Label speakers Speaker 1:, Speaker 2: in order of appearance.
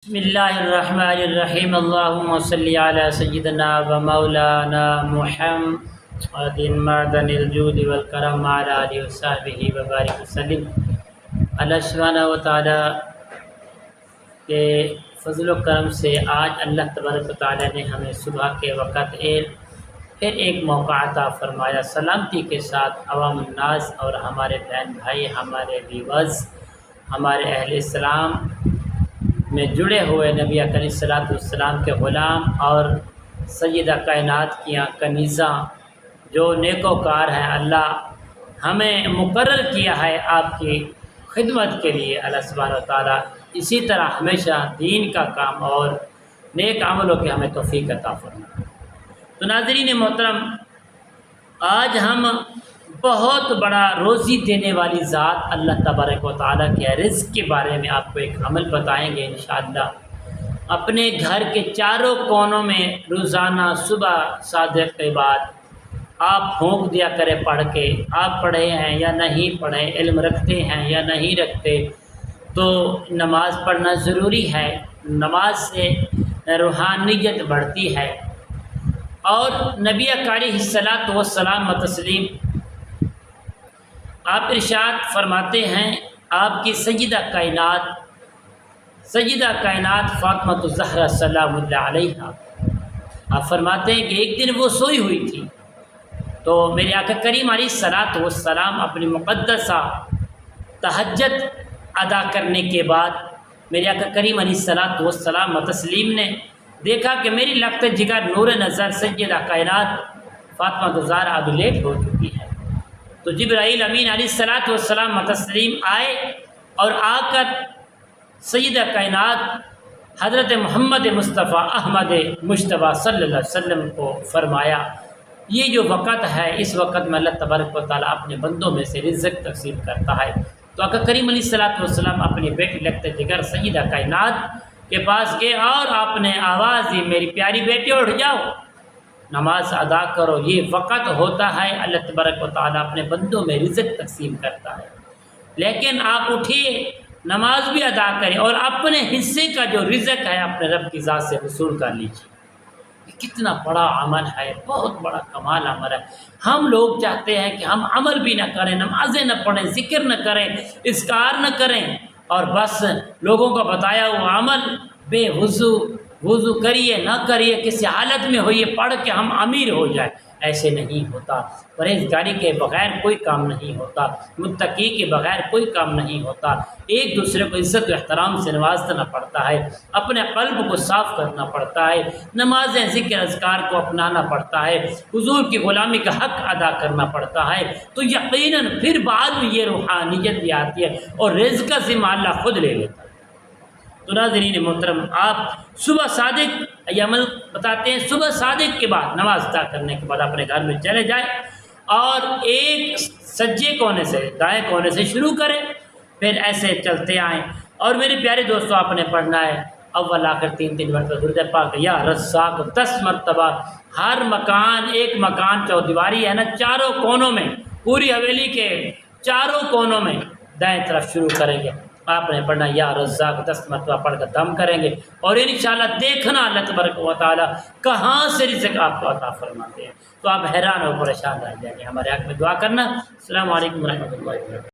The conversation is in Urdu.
Speaker 1: بسم اللہ الرحمن الرحیم اللہم صلی علی سیدنا و مولانا محمد معدن الجود والکرم وعلی آلہ وصحبہ وبارک وسلم۔ اللہ سبحانہ و تعالیٰ کے فضل و کرم سے آج اللہ تبارک و تعالیٰ نے ہمیں صبح کے وقت پھر ایک موقع عطا فرمایا، سلامتی کے ساتھ عوام الناس اور ہمارے بہن بھائی، ہمارے ویورز، ہمارے اہل اسلام میں جڑے ہوئے نبی کریم صلی اللہ علیہ وسلم کے غلام اور سیدہ کائنات کی کنیزاں جو نیکوکار ہیں، اللہ ہمیں مقرر کیا ہے آپ کی خدمت کے لیے۔ اللہ سبحانہ و تعالیٰ اسی طرح ہمیشہ دین کا کام اور نیک عملوں کے ہمیں توفیق عطا فرمائے۔ تو ناظرین محترم، آج ہم بہت بڑا روزی دینے والی ذات اللہ تبارک و تعالیٰ کے رزق کے بارے میں آپ کو ایک عمل بتائیں گے انشاءاللہ۔ اپنے گھر کے چاروں کونوں میں روزانہ صبح صادق کے بعد آپ پھونک دیا کریں پڑھ کے۔ آپ پڑھے ہیں یا نہیں پڑھے، علم رکھتے ہیں یا نہیں رکھتے، تو نماز پڑھنا ضروری ہے۔ نماز سے روحانیت بڑھتی ہے۔ اور نبی علیہ الصلوۃ والسلام و تسلیم آپ ارشاد فرماتے ہیں، آپ کی سیدہ کائنات فاطمہ الزہرا سلام اللہ علیہا، آپ فرماتے ہیں کہ ایک دن وہ سوئی ہوئی تھی تو میرے آقا کریم علیہ الصلوۃ والسلام اپنی مقدسہ تہجد ادا کرنے کے بعد میرے آقا کریم علیہ الصلوۃ والسلام و تسلیم نے دیکھا کہ میری لخت جگر نور نظر سیدہ کائنات فاطمہ الزہرا اب لیٹ ہو چکی ہے۔ تو جبرائیل امین علیہ الصلوۃ والسلام و تسلیم آئے اور آ کر سیدہ کائنات حضرت محمد مصطفیٰ احمد مجتبیٰ صلی اللہ علیہ وسلم کو فرمایا، یہ جو وقت ہے اس وقت میں اللہ تبارک و تعالیٰ اپنے بندوں میں سے رزق تقسیم کرتا ہے۔ تو آقا کریم علیہ الصلوۃ والسلام اپنی بیٹی لخت جگر سیدہ کائنات کے پاس گئے اور آپ نے آواز دی، میری پیاری بیٹی اٹھ جاؤ، نماز ادا کرو، یہ وقت ہوتا ہے اللہ تبارک و تعالیٰ اپنے بندوں میں رزق تقسیم کرتا ہے۔ لیکن آپ اٹھیے، نماز بھی ادا کریں اور اپنے حصے کا جو رزق ہے اپنے رب کی ذات سے وصول کر لیجیے۔ یہ کتنا بڑا عمل ہے، بہت بڑا کمال عمل ہے۔ ہم لوگ چاہتے ہیں کہ ہم عمل بھی نہ کریں، نمازیں نہ پڑھیں، ذکر نہ کریں، اذکار نہ کریں، اور بس لوگوں کا بتایا ہوا عمل بے وضو کریے نہ کریے، کسی حالت میں ہوئے پڑھ کے ہم امیر ہو جائیں، ایسے نہیں ہوتا۔ پرہیزگاری کے بغیر کوئی کام نہیں ہوتا، متقی کے بغیر کوئی کام نہیں ہوتا۔ ایک دوسرے کو عزت و احترام سے نوازنا پڑتا ہے، اپنے قلب کو صاف کرنا پڑتا ہے، نمازیں ذکر اذکار کو اپنانا پڑتا ہے، حضور کی غلامی کا حق ادا کرنا پڑتا ہے، تو یقیناً پھر بعد میں یہ روحانیت بھی آتی ہے اور رزق کا ذمہ اللہ خود لے لیتا ہے۔ تو ناظرین محترم، آپ صبح صادق یہ عمل بتاتے ہیں، صبح صادق کے بعد نماز ادا کرنے کے بعد اپنے گھر میں چلے جائیں اور ایک سجے کونے سے دائیں کونے سے شروع کریں، پھر ایسے چلتے آئیں۔ اور میرے پیارے دوستوں، آپ نے پڑھنا ہے اول آخر 3 مرتبہ درود پاک یا رزاق 10 مرتبہ۔ ہر مکان، ایک مکان چودیواری ہے نا، چاروں کونوں میں، پوری حویلی کے چاروں کونوں میں دائیں طرف شروع کریں گے۔ آپ نے پڑھنا یا رزاق 10 مرتبہ پڑھ کر دم کریں گے، اور انشاءاللہ دیکھنا اللہ تبارک و تعالیٰ کہاں سے رزق آپ کو عطا فرماتے ہیں، تو آپ حیران اور پریشان رہ جائیں گے۔ ہمارے حق میں دعا کرنا۔ السلام علیکم ورحمۃ اللہ وبرکاتہ۔